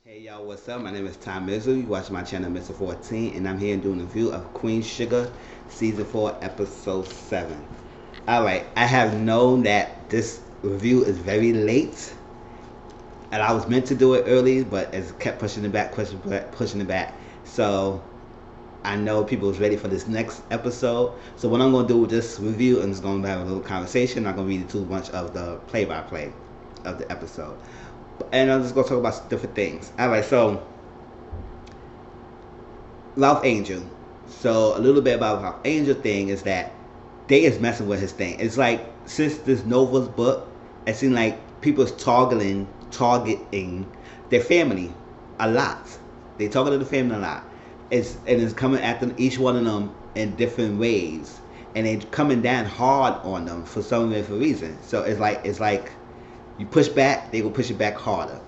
Hey y'all, what's up? My name is Tom Mizzle. You watch my channel, Mr. 14, and I'm here doing a review of Queen Sugar, Season 4, Episode 7. Alright, I have known that this review is very late, and I was meant to do it early, but it's kept pushing it back, pushing it back. So, I know people was ready for this next episode. So what I'm going to do with this review, and just going to have a little conversation. I'm not going to read too much of the play-by-play of the episode. And I'm just going to talk about different things. Alright, so Ralph Angel. So a little bit about Ralph Angel thing is that they is messing with his thing. It's like since this Nova's book, it seems like people's targeting their family a lot. They target the family a lot. It's coming at them, each one of them in different ways, and they coming down hard on them for some different reason. So it's like you push back, they will push it back harder.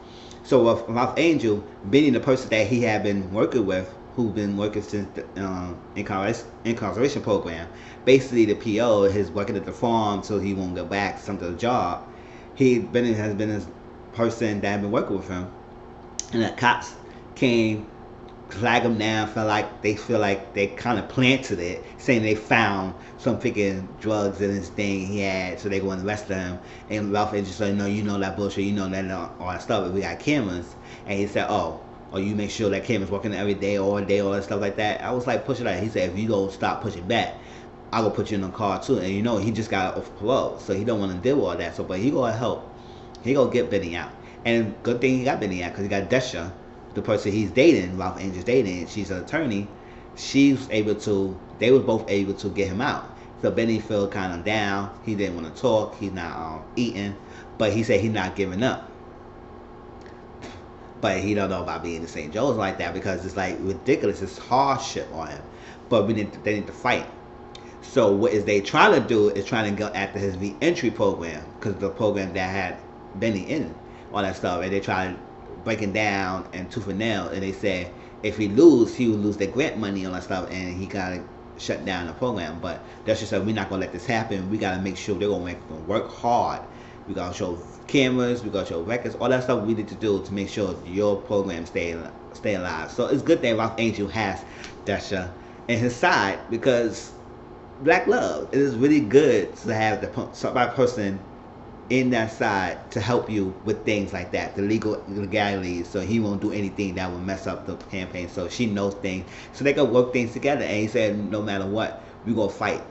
So with Ralph Angel, Benny, the person that he had been working with, who's been working since the incarceration program, basically the PO is working at the farm so he won't go back to some of the job. Benny has been this person that had been working with him, and the cops came, flag him down. Feel like they kind of planted it, saying they found some freaking drugs in his thing he had, so they go and arrest him. And Ralph just said, "No, you know that bullshit. You know that all that stuff. We got cameras." And he said, "Oh, or you make sure that camera's working every day, all day, all that stuff like that." I was like, "Push it out." He said, "If you don't stop pushing back, I will put you in a car too." And he just got off parole, so he don't want to deal with all that. So, but he gonna help. He gonna get Benny out. And good thing he got Benny out because he got Desha, the person he's dating, Ralph Angel's dating. She's an attorney. She's able to. They were both able to get him out. So Benny felt kind of down. He didn't want to talk. He's not eating, but he said he's not giving up. But he don't know about being in St. Joe's like that because it's like ridiculous. It's hardship on him. But they need to fight. So what is they trying to do is trying to go after his re-entry program, because the program that had Benny in all that stuff, and they try to break it down and tooth and nail, and they say if he lose, he will lose the grant money and all that stuff, and he gotta shut down the program. But that's just said we're not gonna let this happen. We gotta make sure they're gonna make them work hard. We gotta show cameras, we gotta show records, all that stuff we need to do to make sure your program stay alive. So it's good that Ralph Angel has Desha in his side, because black love. It is really good to have the right person in that side to help you with things like that, the legalities, so he won't do anything that will mess up the campaign. So she knows things, so they can work things together. And he said, no matter what, we gonna fight.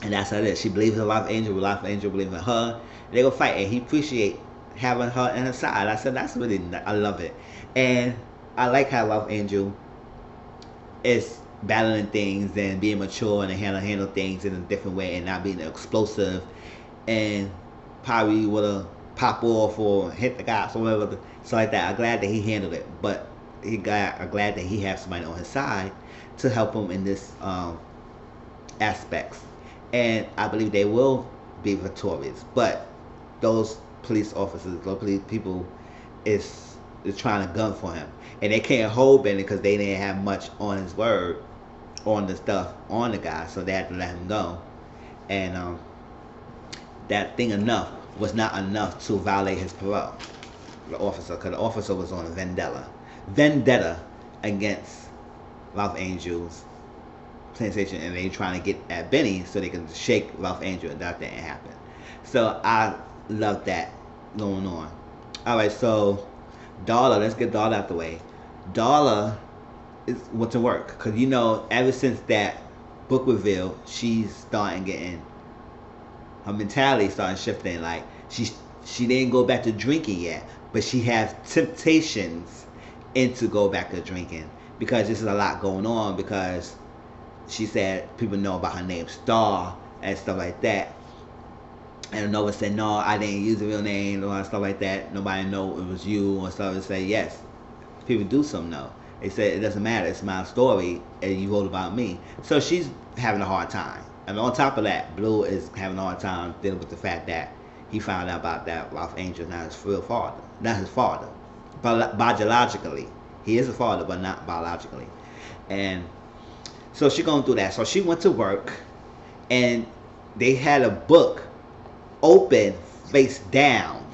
And that's how it is. She believes in Ralph Angel, Ralph Angel believes in her. They gonna fight, and he appreciate having her in her side. I said that's really, I love it, and I like how Ralph Angel is battling things and being mature and handle things in a different way and not being explosive and probably would have pop off or hit the cops or whatever, so like that. I'm glad that he handled it, but I'm glad that he has somebody on his side to help him in this aspects, and I believe they will be victorious. But those police officers, those police people, is trying to gun for him, and they can't hold Benny because they didn't have much on his word, on the stuff on the guy, so they had to let him go. And that thing enough was not enough to violate his parole, the officer, because the officer was on a vendetta against Ralph Angel's sensation, and they trying to get at Benny so they can shake Ralph Angel, and that didn't happen. So I love that going on. Alright, so Darla, let's get Darla out the way. Darla is went to work, because ever since that book reveal, she's starting getting, her mentality starting shifting. Like she didn't go back to drinking yet, but she has temptations into go back to drinking, because this is a lot going on, because she said people know about her name Star and stuff like that. And Nova said, no, I didn't use the real name, or stuff like that. Nobody know it was you, or stuff. And say, yes, people do some know. They said, it doesn't matter, it's my story, and you wrote about me. So she's having a hard time. And on top of that, Blue is having a hard time dealing with the fact that he found out about that Ralph Angel is not his real father. Not his father. Biologically. He is a father, but not biologically. And so she going through that. So she went to work, and they had a book open face down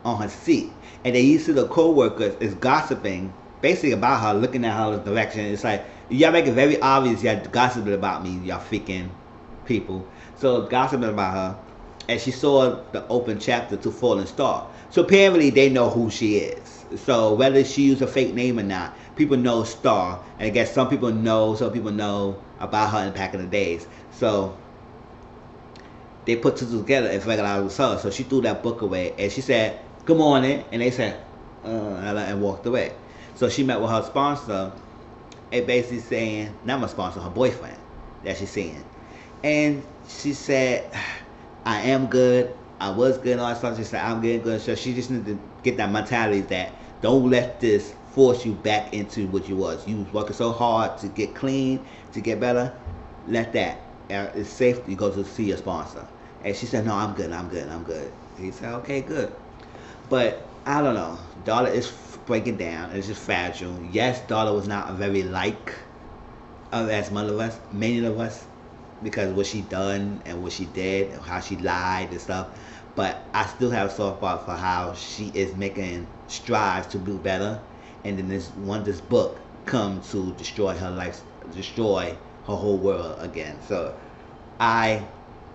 on her seat, And then you see the co-workers is gossiping basically about her, looking at her direction. It's like, y'all make it very obvious y'all gossiping about me, y'all freaking people. So gossiping about her, and she saw the open chapter to Fallen Star. So apparently they know who she is. So whether she used a fake name or not, people know Star, and I guess some people know about her in back in the days. So they put two together and figured out it was her. So she threw that book away, and she said, "Good morning," and they said, and walked away. So she met with her sponsor, and basically saying, not my sponsor, her boyfriend that she's seeing. And she said, I am good, I was good, and all that stuff. She said, I'm getting good. So she just needed to get that mentality that don't let this force you back into what you was. You was working so hard to get clean, to get better. Let that. It's safe to go to see your sponsor. And she said, no, I'm good. He said, okay, good. But I don't know. Darla is breaking down. It's just fragile. Yes, Darla was not a very as many of us, because what she done and what she did, and how she lied and stuff. But I still have a soft spot for how she is making strides to do better. And then this book come to destroy her life, destroy her whole world again. So I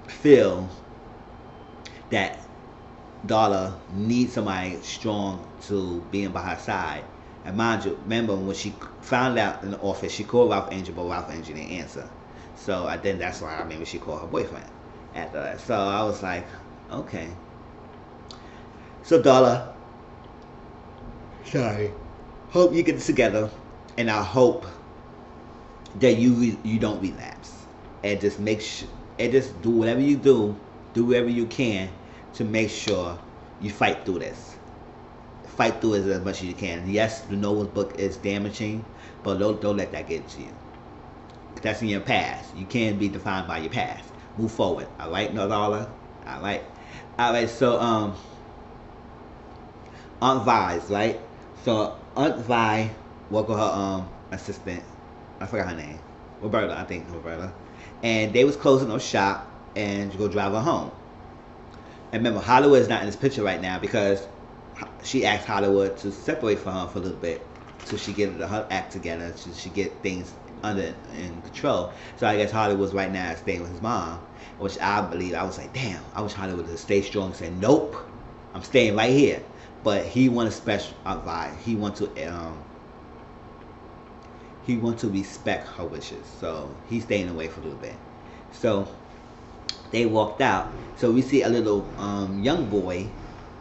feel that Darla needs somebody strong to be by her side. And mind you, remember when she found out in the office, she called Ralph Angel, but Ralph Angel didn't answer. So I think that's why maybe she called her boyfriend after that. So I was like, okay. So Darla, sorry, hope you get this together, and I hope that you don't relapse, and just and just do whatever you do whatever you can to make sure you fight through this. Fight through it as much as you can. Yes, the Noah's book is damaging, but don't let that get to you. That's in your past. You can't be defined by your past. Move forward. All right, Darla. All right. So Aunt Vi's, right? So Aunt Vi worked with her assistant. I forgot her name. Roberta, I think Roberta. And they was closing up shop and to go drive her home. And remember, Hollywood is not in this picture right now because she asked Hollywood to separate from her for a little bit so she get her act together, so she get things in control. So I guess Hollywood's right now staying with his mom, which I believe, I was like, damn, I wish Hollywood would stay strong and say, nope, I'm staying right here. But he wanted special advice. He want to respect her wishes. So he's staying away for a little bit. So they walked out. So we see a little young boy.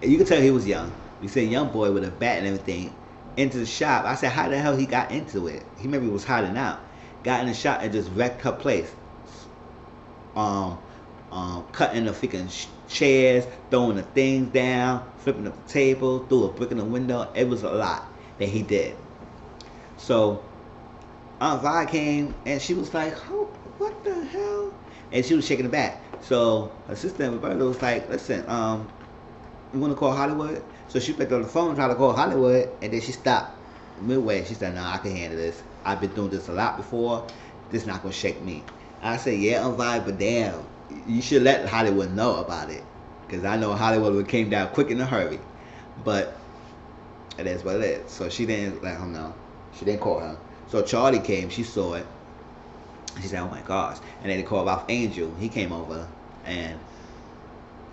And you can tell he was young. We see a young boy with a bat and everything into the shop. I said, how the hell he got into it? He maybe was hiding out. Got in the shop and just wrecked her place. Cutting the freaking chairs, throwing the things down, flipping up the table, threw a brick in the window. It was a lot that he did. So Aunt Vi came and she was like, oh, what the hell? And she was shaking it back. So her sister Roberta was like, listen, you want to call Hollywood? So she picked up the phone and tried to call Hollywood, and then she stopped midway. She said, nah, I can handle this. I've been doing this a lot before. This is not going to shake me. I said, yeah, I'm fine, but damn, you should let Hollywood know about it. Because I know Hollywood came down quick in a hurry. But it is what it is. So she didn't let him know. She didn't call him. So Charlie came. She saw it. She said, oh my gosh. And then they called Ralph Angel. He came over. And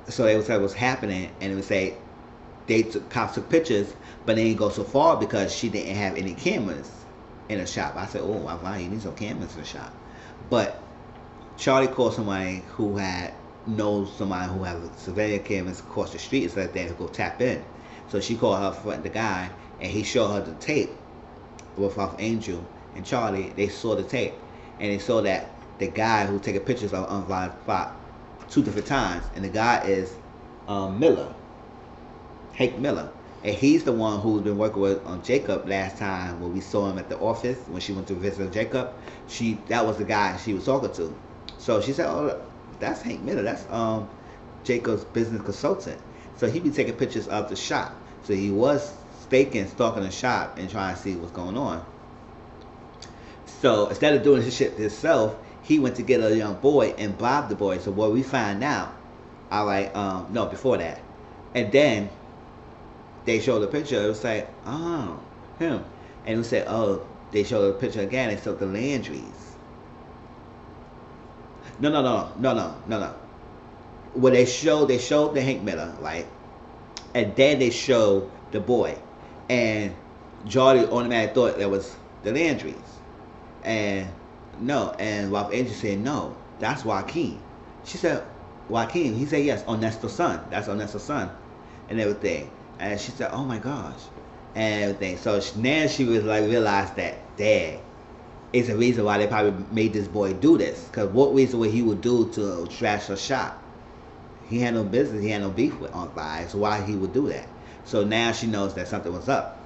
so they would say what's happening. And it would say, cops took pictures, but they didn't go so far because she didn't have any cameras in the shop. I said, oh, wow, you need some cameras in the shop. But Charlie called somebody who knows somebody who has surveillance cameras across the street and said they could go tap in. So she called her friend, the guy, and he showed her the tape with Ralph Angel and Charlie. They saw the tape, and they saw that the guy who taking pictures of Unviolent Spot 2 different times, and the guy is Miller. Hank Miller, and he's the one who's been working with Jacob last time when we saw him at the office when she went to visit Jacob. That was the guy she was talking to. So she said, "Oh, that's Hank Miller. That's Jacob's business consultant." So he be taking pictures of the shop. So he was stalking the shop and trying to see what's going on. So instead of doing his shit himself, he went to get a young boy and bribe the boy. So what we find out, all right, no, before that, and then they showed the picture. It was like, oh, him. And we said, oh, they showed the picture again. They showed the Landrys. No. When they showed the Hank Miller, right? And then they showed the boy. And Charlie automatically thought that was the Landrys. And no, and Ralph Angel said, no, that's Joaquin. She said, Joaquin. He said, yes, Ernesto's son. That's Ernesto's son. And everything. And she said, oh my gosh. And everything. So now she was like, realized that, dang, it's a reason why they probably made this boy do this. Because what reason would he would do to trash her shop? He had no business, he had no beef with Aunt Vi, so why he would do that? So now she knows that something was up.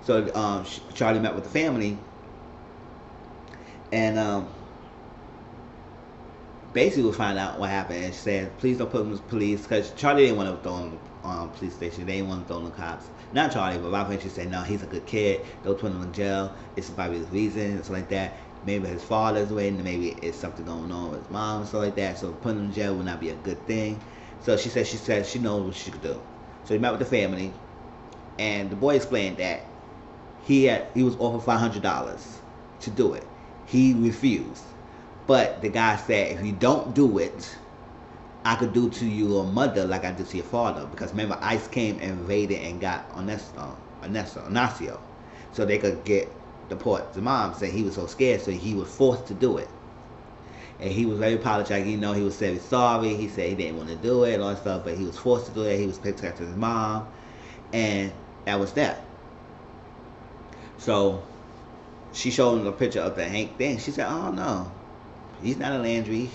So Charlie met with the family, and basically we'll find out what happened. And she said, please don't put him in the police, because Charlie didn't want to throw him in the police station. They didn't want to throw him in the cops. Not Charlie, but Ralph Angel said, no, he's a good kid. Don't put him in jail. It's probably his reason, something like that. Maybe his father's waiting, maybe it's something going on with his mom and stuff like that. So putting him in jail would not be a good thing. So she said she knows what she could do. So he met with the family, and the boy explained that he was offered $500 to do it. He refused, but the guy said, if you don't do it, I could do to your mother like I did to your father. Because remember, ICE came and raided and got Ignacio, so they could get deport the mom. Said he was so scared, so he was forced to do it. And he was very apologetic. He was very sorry. He said he didn't want to do it and all that stuff, but he was forced to do it. He was protecting his mom, and that was that. So she showed him a picture of the Hank thing. She said, oh no, he's not a Landry.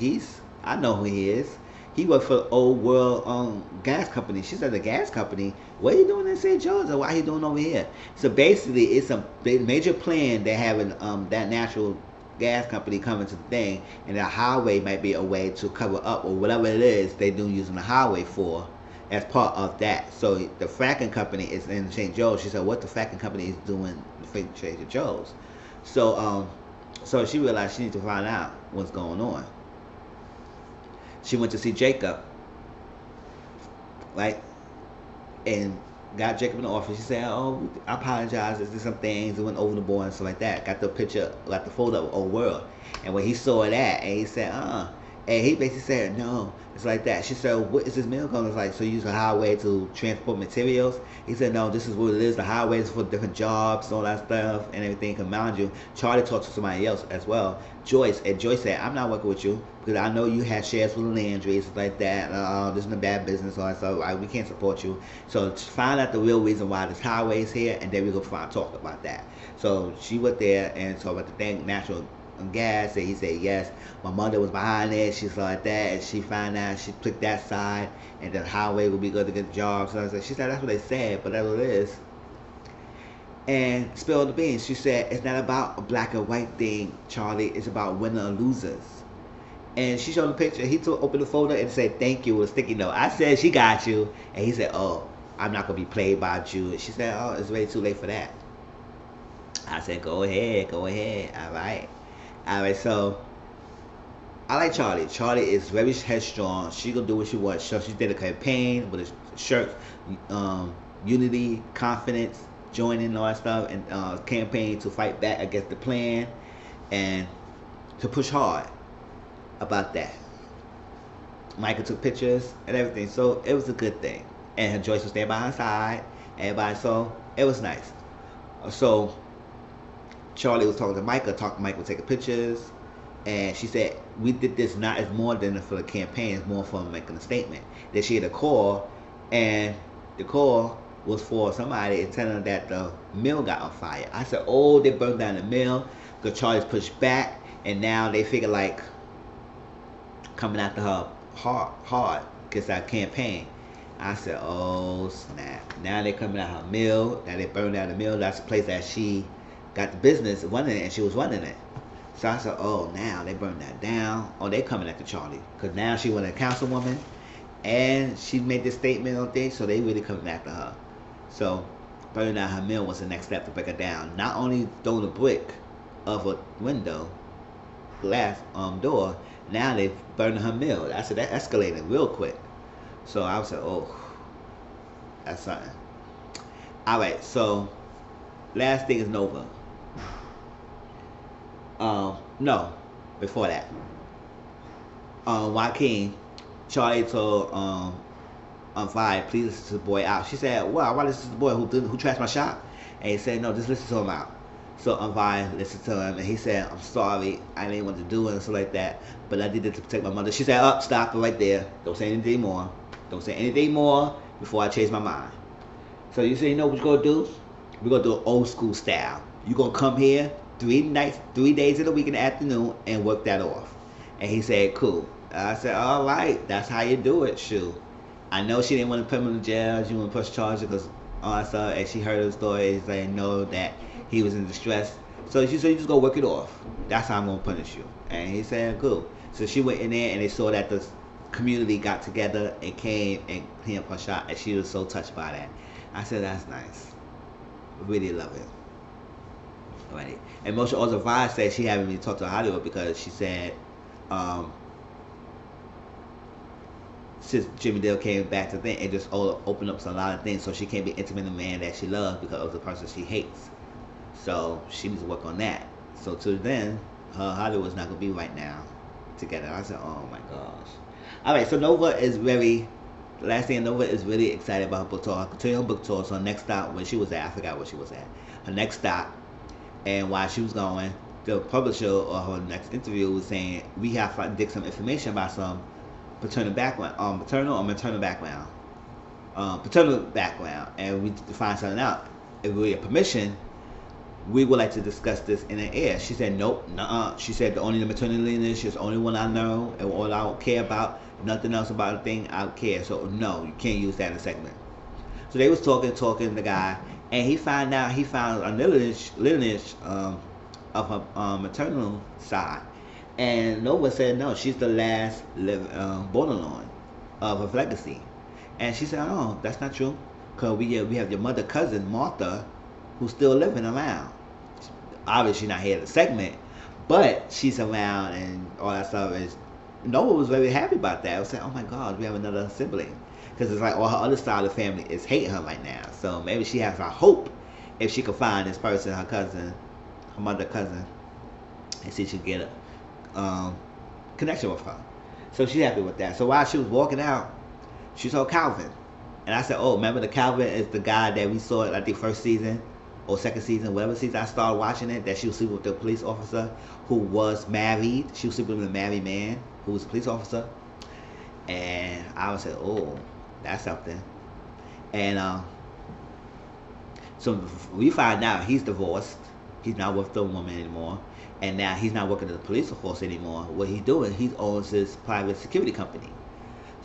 I know who he is. He worked for the Old World gas company. She said, the gas company? What are you doing in St. George? Or why are you doing over here? So basically, it's a major plan. They're having that natural gas company coming to the thing, and the highway might be a way to cover up or whatever it is they do using the highway for as part of that. So the fracking company is in St. Joe's. She said, what the fracking company is doing in St. Joe's? So so she realized she needs to find out what's going on. She went to see Jacob, right, and got Jacob in the office. She said, oh, I apologize, there's some things that went over the board and stuff like that. Got the picture, got the photo of Old World. And when he saw that, and he said, and he basically said, no, it's like that. She said, what is this mill called? It's like, so you use a highway to transport materials? He said, no, this is what it is. The highways for different jobs, all that stuff, and everything. Because mind you, Charlie talked to somebody else as well, Joyce, and Joyce said, I'm not working with you because I know you had shares with the Landry, stuff like that. This is a bad business, all that stuff. We can't support you. So to find out the real reason why this highway is here, and then we go talk about that. So she went there and talked about the thing, natural gas, and he said yes. My mother was behind it. She saw that, and she found out. She clicked that side, and the highway would be good to get jobs. So she said that's what they said, but that's what it is. And spilled the beans. She said it's not about a black and white thing, Charlie. It's about winner or losers. And she showed the picture. He opened the folder and said thank you with a sticky note. I said she got you, and he said, oh, I'm not gonna be played by you. She said, oh, it's way too late for that. I said, go ahead. All right, so I like Charlie. Charlie is very headstrong. She gonna do what she wants. So she did a campaign with a shirt, unity, confidence, joining all that stuff, and campaign to fight back against the plan and to push hard about that. Michael took pictures and everything, so it was a good thing. And Joyce was there by her side. Everybody, so it was nice. So Charlie was talking to Michael taking pictures, and she said, we did this not as more than for the campaign, it's more for making a statement. Then she had a call, and the call was for somebody telling her that the mill got on fire. I said, oh, they burned down the mill, because Charlie's pushed back, and now they figure like coming after her hard, because that campaign. I said, oh, snap. Now they're coming at her mill, now they burned down the mill, that's the place that she got the business running it, and she was running it. So I said, oh, now they burned that down. Oh, they coming after Charlie. Because now she was a councilwoman, and she made this statement on things, so they really coming after her. So burning down her mill was the next step to break her down. Not only throw the brick of a window, glass door, now they burning her mill. I said, that escalated real quick. So I said, oh, that's something. All right, so last thing is Nova. No, before that, Joaquin, Charlie told Vi, please listen to the boy out. She said, well, I want to listen to the boy who trashed my shop. And he said, no, just listen to him out. So Vi listened to him, and he said, I'm sorry, I didn't want to do it and stuff like that, but I did it to protect my mother. She said, up, stop it right there. Don't say anything more. Don't say anything more before I change my mind. So you say, you know what you're going to do? We're going to do it old school style. You're going to come here 3 days in the week in the afternoon and work that off. And he said, cool. I said, all right, that's how you do it, shoot. I know she didn't want to put him in jail. She wanted to press charges because all that stuff, and she heard the stories and know that he was in distress. So she said, you just go work it off. That's how I'm going to punish you. And he said, cool. So she went in there, and they saw that the community got together and came and cleaned up her shop, and she was so touched by that. I said, that's nice. Really love it. Alrighty. And Moshe also Vi said she haven't really talked to Hollywood because she said, since Jimmy Dale came back to the thing, it just opened up a lot of things, so she can't be intimate with a man that she loves because of the person she hates. So she needs to work on that. So till then, her Hollywood's not gonna be right now together. I said, oh my gosh. All right, so Nova is the last thing, Nova is really excited about her book tour. I'll continue her book tour. So her next stop, when she was at, I forgot where she was at. Her next stop, and while she was going, the publisher or her next interview was saying, we have to dig some information about some paternal background, paternal or maternal background, paternal background, and we find something out. If we have permission, we would like to discuss this in the air. She said, nope, nuh-uh. She said, the only the maternal lineage is the only one I know, and all I don't care about, nothing else about the thing I care. So no, you can't use that in a segment. So they was talking, the guy, and he found a lineage of her maternal side. And Nova said, no, she's the last borderline of her legacy. And she said, oh, that's not true. Because we have your mother cousin, Martha, who's still living around. Obviously not here at the segment, but she's around and all that stuff. Nova was very happy about that. I was saying, oh my God, we have another sibling. Because it's like all her other side of the family is hating her right now. So maybe she has a hope if she could find this person, her cousin, her mother cousin, and see if she can get a connection with her. So she's happy with that. So while she was walking out, she saw Calvin. And I said, oh, remember the Calvin is the guy that we saw at the first season or second season, whatever season I started watching it, that she was sleeping with the police officer who was married. She was sleeping with a married man who was a police officer. And I was like, oh, that's something. And so we find out he's divorced. He's not with the woman anymore. And now he's not working at the police force anymore. What he's doing, he owns his private security company.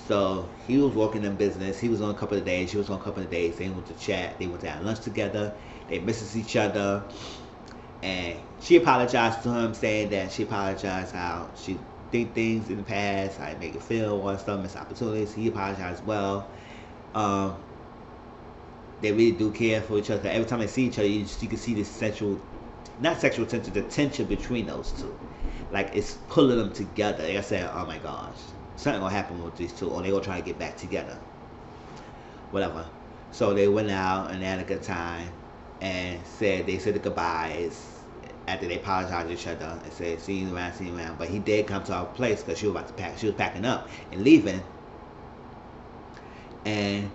So he was working in business. He was on a couple of days. She was on a couple of days. They went to chat. They went to have lunch together. They misses each other. And she apologized to him, saying that she apologized how she did things in the past, how it made her feel, all that stuff, missed opportunities. He apologized as well. They really do care for each other. Every time they see each other, you can see this not sexual tension, the tension between those two. Like, it's pulling them together. Like I said, oh my gosh, something gonna happen with these two, or they gonna try to get back together. Whatever. So they went out and they had a good time, and they said the goodbyes after they apologized to each other and said, see you around. But he did come to our place because she was about to pack. She was packing up and leaving. And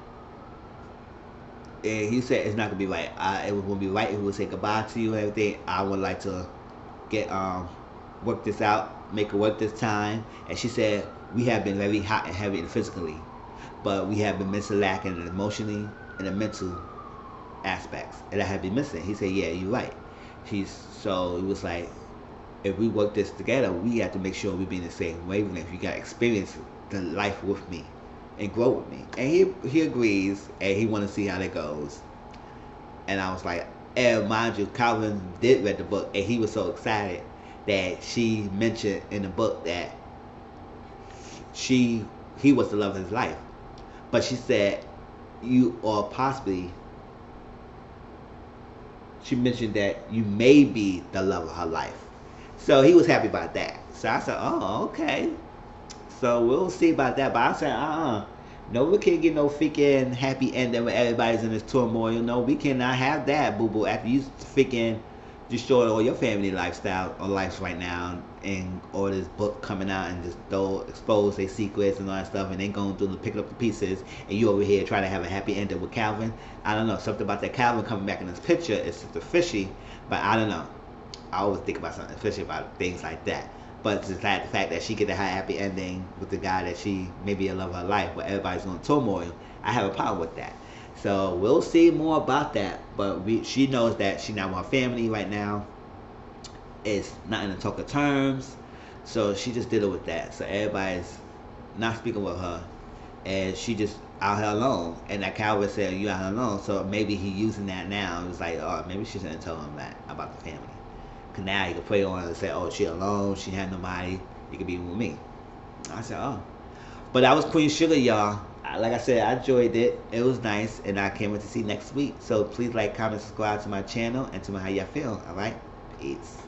he said it's not gonna be right. It was gonna be right if we would say goodbye to you and everything. I would like to get work this out, make it work this time. And she said we have been very hot and heavy and physically, but we have been mentally lacking and emotionally and the mental aspects, and I have been missing. He said, yeah, you're right. So it was like, if we work this together, we have to make sure we be in the same wavelength. You got to experience the life with me and grow with me. And he agrees, and he want to see how that goes. And I was like, and mind you, Calvin did read the book, and he was so excited that she mentioned in the book that he was the love of his life. But she said, she mentioned that you may be the love of her life. So he was happy about that. So I said, oh, okay. So we'll see about that. But I said, No, we can't get no freaking happy ending when everybody's in this turmoil. No, we cannot have that, boo boo. After you freaking destroy all your family lifestyle or lives right now, and all this book coming out and just throw expose their secrets and all that stuff, and then going through and picking up the pieces, and you over here trying to have a happy ending with Calvin. I don't know, something about that Calvin coming back in this picture is something fishy, but I don't know. I always think about something fishy about things like that. But it's like the fact that she get a happy ending with the guy that she maybe a love of her life, but everybody's going turmoil. I have a problem with that. So we'll see more about that. But she knows that she not with her family right now. It's not in the talk of terms. So she just dealing with that. So everybody's not speaking with her, and she just out here alone. And that Calvin said, "You out here alone." So maybe he using that now. It's like, oh, maybe she shouldn't tell him that about the family. Cause now you can play on and say, oh, she alone, she had nobody, you could be with me. I said, oh. But that was Queen Sugar, y'all. Like I said, I enjoyed it. It was nice, and I can't wait to see next week. So please like, comment, subscribe to my channel, and to my How Ya Feel. All right? Peace.